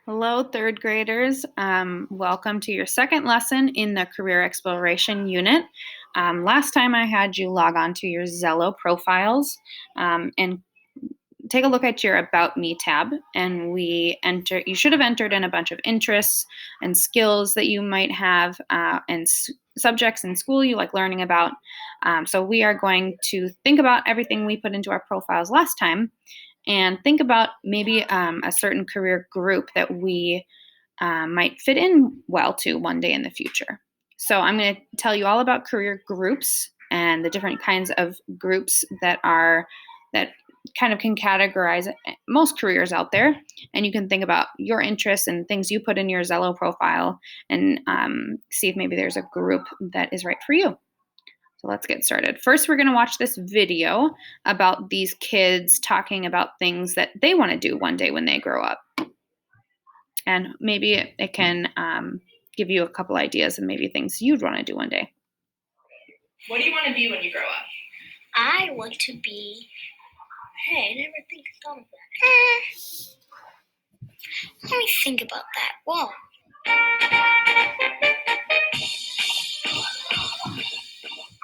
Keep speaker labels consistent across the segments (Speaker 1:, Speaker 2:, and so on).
Speaker 1: Hello, third graders. Welcome to your second lesson in the Career Exploration Unit. Last time I had you log on to your Zello profiles and take a look at your About Me tab, and you should have entered in a bunch of interests and skills that you might have and subjects in school you like learning about. So we are going to think about everything we put into our profiles last time and think about maybe a certain career group that we might fit in well to one day in the future. So I'm going to tell you all about career groups and the different kinds of groups that kind of can categorize most careers out there. And you can think about your interests and things you put in your Zello profile and see if maybe there's a group that is right for you. So let's get started. First, we're going to watch this video about these kids talking about things that they want to do one day when they grow up. And maybe it can give you a couple ideas of maybe things you'd want to do one day.
Speaker 2: What do you want to be when you grow up?
Speaker 3: I want to be... Hey, I never thought of that. Let me think about that. Whoa.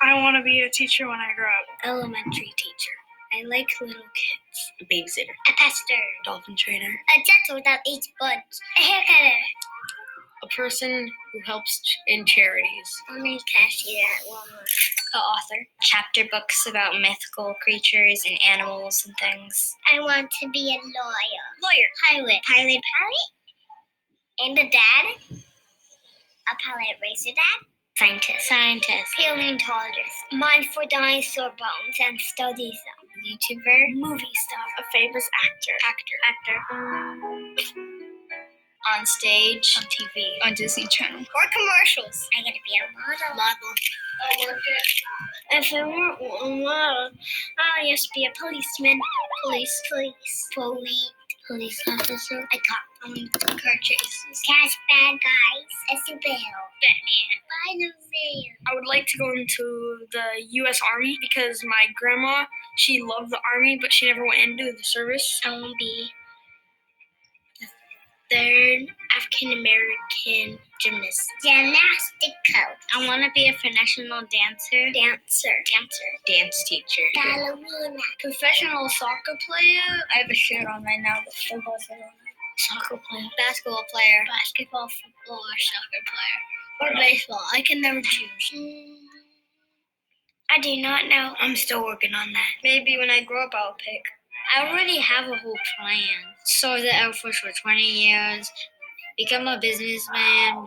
Speaker 2: I want to be a teacher when I grow up.
Speaker 3: Elementary teacher. I like little kids.
Speaker 2: A babysitter.
Speaker 3: A pastor.
Speaker 2: Dolphin trainer.
Speaker 3: A dental that eats bugs. A hair cutter.
Speaker 2: A person who helps in charities.
Speaker 3: I'm a cashier at Walmart.
Speaker 4: An author. Chapter books about mythical creatures and animals and things.
Speaker 3: I want to be a lawyer.
Speaker 4: Lawyer.
Speaker 3: Pilot. And a dad. A pilot racer dad.
Speaker 4: Scientist.
Speaker 3: Paleontologist. Mindful dinosaur bones and studies them.
Speaker 4: YouTuber.
Speaker 3: Movie star.
Speaker 2: A famous actor.
Speaker 4: On stage.
Speaker 2: On TV.
Speaker 4: On Disney Channel.
Speaker 3: Or commercials. I gotta be a model. If I weren't a model, I used to be a policeman. Police officer. A cop. Car chases. Catch bad guys. A superhero.
Speaker 4: Batman.
Speaker 3: Spider-Man.
Speaker 2: I would like to go into the U.S. Army because my grandma, she loved the Army, but she never went into the service.
Speaker 3: I want to be the third African-American gymnast. Gymnastic coach.
Speaker 4: I want to be a professional dancer. Dance teacher.
Speaker 3: Ballerina.
Speaker 4: Professional soccer player. I have a shirt on right now. The football player.
Speaker 3: Soccer player.
Speaker 4: Basketball player.
Speaker 3: Basketball, football, or soccer player.
Speaker 4: Or baseball. I can never choose.
Speaker 3: I do not know.
Speaker 4: I'm still working on that. Maybe when I grow up, I'll pick. I already have a whole plan. Serve the Air Force for 20 years. Become a businessman.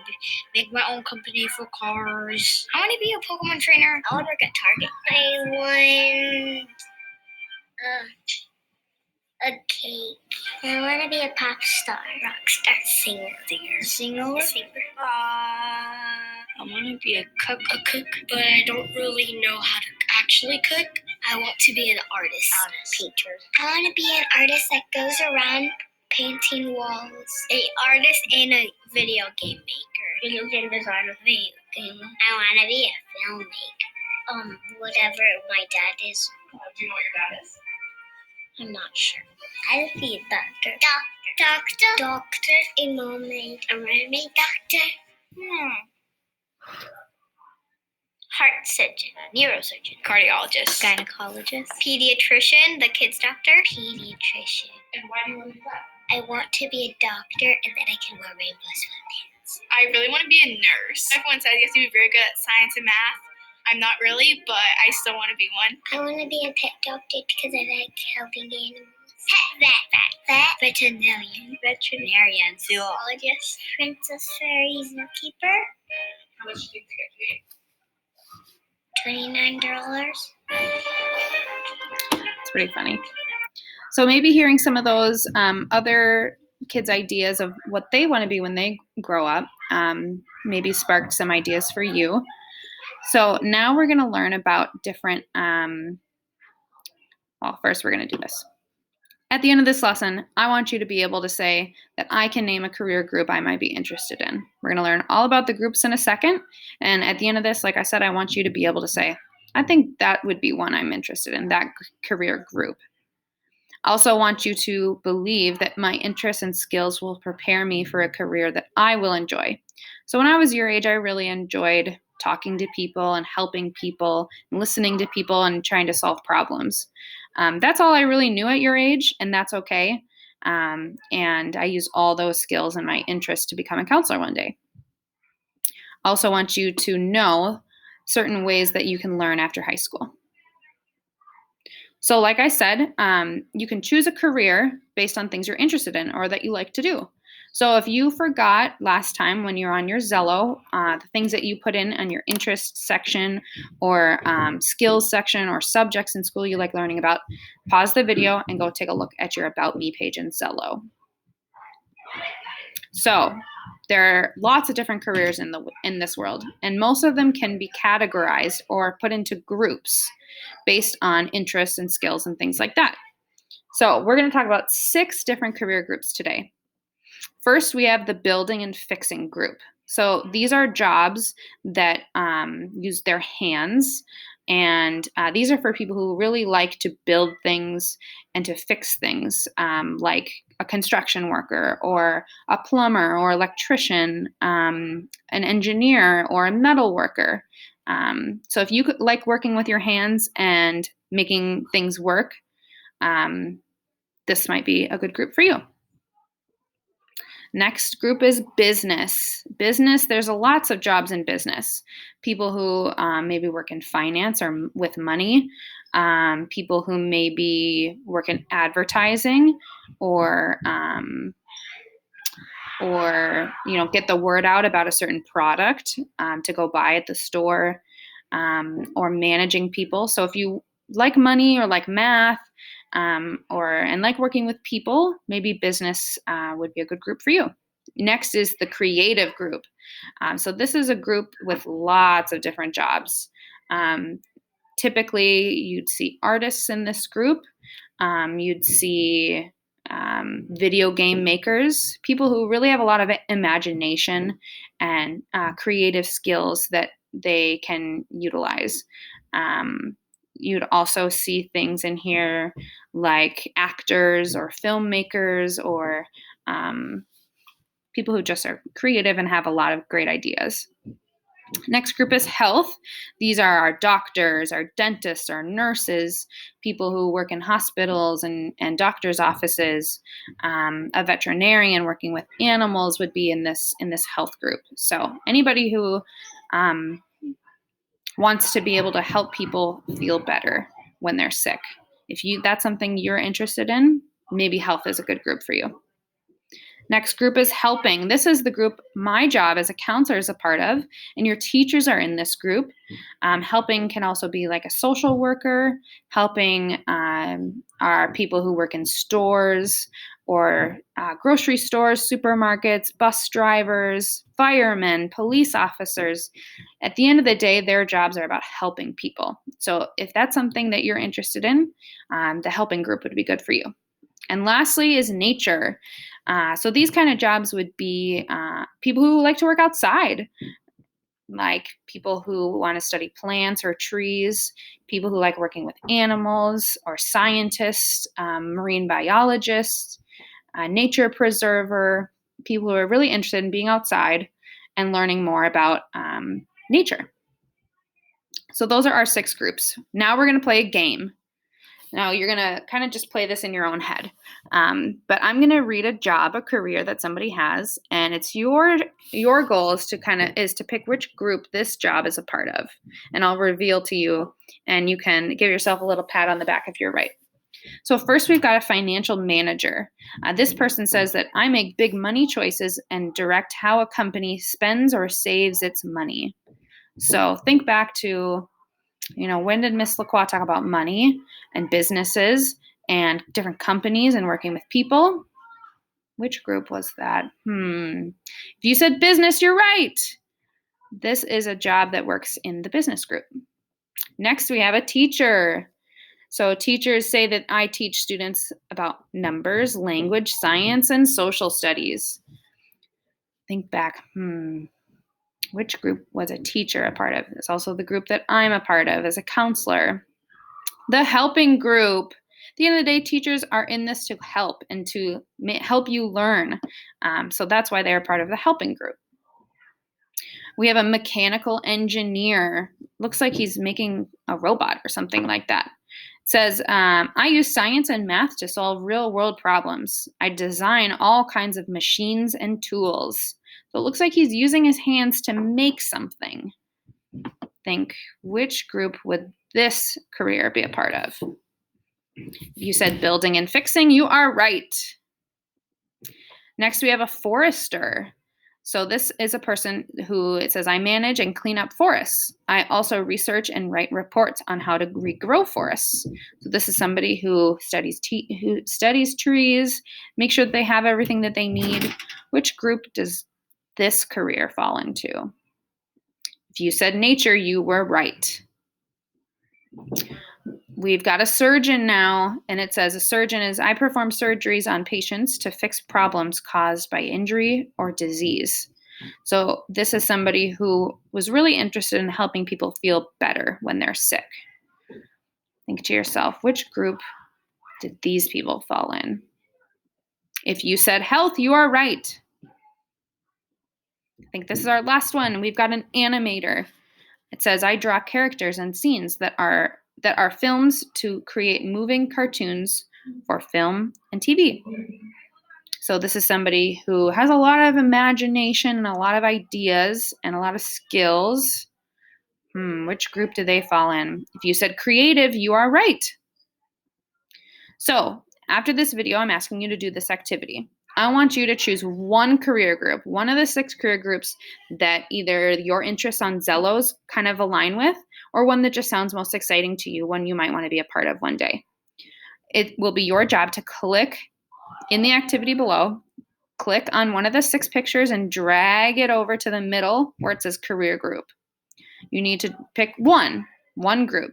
Speaker 4: Make my own company for cars. I want to be a Pokemon trainer. I want to work at Target.
Speaker 3: I want a cake. I want to be a pop star. Rock star. Singer.
Speaker 4: I want to be a cook, but I don't really know how to actually cook. I want to be an artist.
Speaker 3: Painter. I want to be an artist that goes around painting walls.
Speaker 4: An artist and a video game maker.
Speaker 3: Video game designer. I want to be a filmmaker. Whatever my dad is.
Speaker 2: Do you know what your dad is?
Speaker 3: I'm not sure. I'll be a doctor. Doctor. A mermaid. A mermaid doctor.
Speaker 4: Heart surgeon, neurosurgeon,
Speaker 2: Cardiologist.
Speaker 4: gynecologist, pediatrician, the kids doctor,
Speaker 3: Pediatrician.
Speaker 2: And why do you want to do that?
Speaker 3: I want to be a doctor and then I can wear rainbow sweatpants.
Speaker 2: I really want to be a nurse. Everyone says you have to be very good at science and math. I'm not really, but I still want to be one.
Speaker 3: I want to be a pet doctor because I like helping animals.
Speaker 4: vet,
Speaker 3: Veterinarian.
Speaker 4: zoologist,
Speaker 3: Princess Fairy zookeeper.
Speaker 2: How much do you think I pay?
Speaker 3: $29.
Speaker 1: It's pretty funny. So maybe hearing some of those other kids' ideas of what they want to be when they grow up maybe sparked some ideas for you. So now we're going to learn about different, first we're going to do this. At the end of this lesson, I want you to be able to say that I can name a career group I might be interested in. We're going to learn all about the groups in a second. And at the end of this, like I said, I want you to be able to say, I think that would be one I'm interested in, that career group. I also want you to believe that my interests and skills will prepare me for a career that I will enjoy. So when I was your age, I really enjoyed talking to people and helping people and listening to people and trying to solve problems. That's all I really knew at your age, and that's okay. And I use all those skills and my interests to become a counselor one day. I also want you to know certain ways that you can learn after high school. So, like I said, you can choose a career based on things you're interested in or that you like to do. So, if you forgot last time when you're on your Zello, the things that you put in on your interest section or skills section or subjects in school you like learning about, pause the video and go take a look at your About Me page in Zello. So, there are lots of different careers in this world, and most of them can be categorized or put into groups based on interests and skills and things like that. So we're going to talk about 6 different career groups today. First, we have the building and fixing group. So these are jobs that use their hands, and these are for people who really like to build things and to fix things, like a construction worker or a plumber or electrician, an engineer or a metal worker. So if you like working with your hands and making things work, this might be a good group for you. Next group is business. Business, there's lots of jobs in business. People who maybe work in finance or with money, people who maybe work in advertising or get the word out about a certain product to go buy at the store, or managing people. So if you like money or like math, and like working with people, maybe business would be a good group for you. Next is the creative group. So this is a group with lots of different jobs. Typically, you'd see artists in this group. You'd see video game makers, people who really have a lot of imagination and creative skills that they can utilize. You'd also see things in here like actors or filmmakers or people who just are creative and have a lot of great ideas. Next group is health. These are our doctors, our dentists, our nurses, people who work in hospitals and doctors' offices. A veterinarian working with animals would be in this health group. So anybody who wants to be able to help people feel better when they're sick. If that's something you're interested in, maybe health is a good group for you. Next group is helping. This is the group my job as a counselor is a part of, and your teachers are in this group. Helping can also be like a social worker. Helping are people who work in stores or grocery stores, supermarkets, bus drivers, firemen, police officers. At the end of the day, their jobs are about helping people. So if that's something that you're interested in, the helping group would be good for you. And lastly is nature. So these kind of jobs would be people who like to work outside, like people who want to study plants or trees, people who like working with animals or scientists, marine biologists, nature preserver, people who are really interested in being outside and learning more about nature. So those are our 6 groups. Now we're going to play a game. Now you're going to kind of just play this in your own head. But I'm going to read a career that somebody has, and it's your goal is to pick which group this job is a part of. And I'll reveal to you, and you can give yourself a little pat on the back if you're right. So first we've got a financial manager. This person says that I make big money choices and direct how a company spends or saves its money. So think back to, when did Miss Lacroix talk about money and businesses and different companies and working with people? Which group was that? If you said business, you're right. This is a job that works in the business group. Next, we have a teacher. So teachers say that I teach students about numbers, language, science, and social studies. Think back. Which group was a teacher a part of? It's also the group that I'm a part of as a counselor. The helping group. the end of the day, teachers are in this to help and to help you learn. So that's why they're part of the helping group. We have a mechanical engineer. Looks like he's making a robot or something like that. It says, I use science and math to solve real world problems. I design all kinds of machines and tools. So it looks like he's using his hands to make something. Think, which group would this career be a part of? You said building and fixing. You are right. Next, we have a forester. So this is a person who, it says, I manage and clean up forests. I also research and write reports on how to regrow forests. So this is somebody who studies trees, make sure that they have everything that they need. Which group does this career fall into? If you said nature, you were right. We've got a surgeon now, and it says a surgeon is, I perform surgeries on patients to fix problems caused by injury or disease. So this is somebody who was really interested in helping people feel better when they're sick. Think to yourself, which group did these people fall in? If you said health, you are right. I think this is our last one. We've got an animator. It says, I draw characters and scenes that are films to create moving cartoons for film and TV. So this is somebody who has a lot of imagination and a lot of ideas and a lot of skills. Which group do they fall in? If you said creative, you are right. So after this video, I'm asking you to do this activity. I want you to choose one career group, one of the 6 career groups that either your interests on Xello's kind of align with, or one that just sounds most exciting to you, one you might want to be a part of one day. It will be your job to click in the activity below, click on one of the 6 pictures and drag it over to the middle where it says career group. You need to pick one group,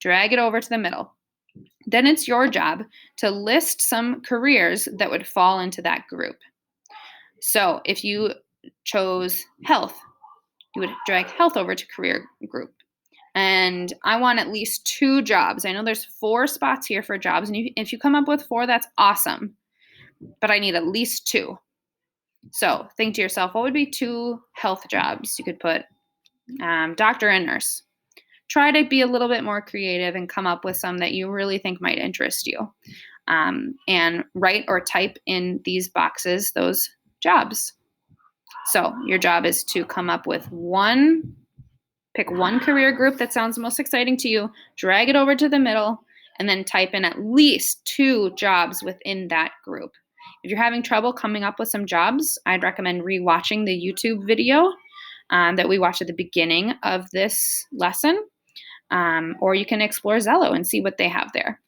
Speaker 1: drag it over to the middle. Then it's your job to list some careers that would fall into that group. So if you chose health, you would drag health over to career group. And I want at least 2 jobs. I know there's 4 spots here for jobs. And if you come up with 4, that's awesome. But I need at least 2. So think to yourself, what would be 2 health jobs? You could put doctor and nurse. Try to be a little bit more creative and come up with some that you really think might interest you. And write or type in these boxes those jobs. So your job is to come up with pick one career group that sounds most exciting to you, drag it over to the middle, and then type in at least 2 jobs within that group. If you're having trouble coming up with some jobs, I'd recommend rewatching the YouTube video that we watched at the beginning of this lesson. Or you can explore Xello and see what they have there.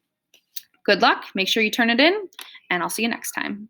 Speaker 1: Good luck. Make sure you turn it in, and I'll see you next time.